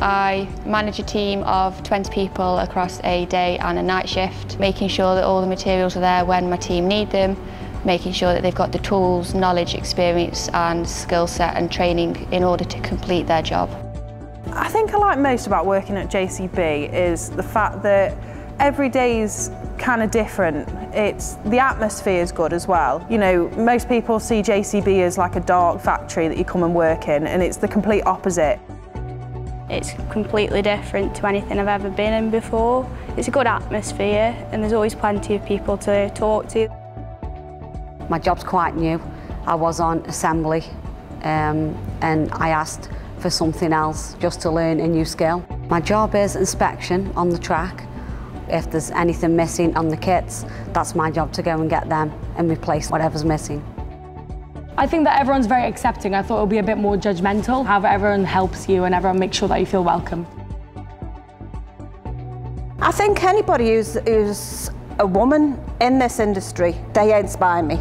I manage a team of 20 people across a day and a night shift, making sure that all the materials are there when my team need them, making sure that they've got the tools, knowledge, experience and skill set and training in order to complete their job. I think I like most about working at JCB is the fact that every day's kind of different. The atmosphere is good as well. You know, most people see JCB as like a dark factory that you come and work in, and it's the complete opposite. It's completely different to anything I've ever been in before. It's a good atmosphere and there's always plenty of people to talk to. My job's quite new. I was on assembly and I asked for something else just to learn a new skill. My job is inspection on the track. If there's anything missing on the kits, that's my job to go and get them and replace whatever's missing. I think that everyone's very accepting. I thought it would be a bit more judgmental. However, everyone helps you and everyone makes sure that you feel welcome. I think anybody who's a woman in this industry, they inspire me.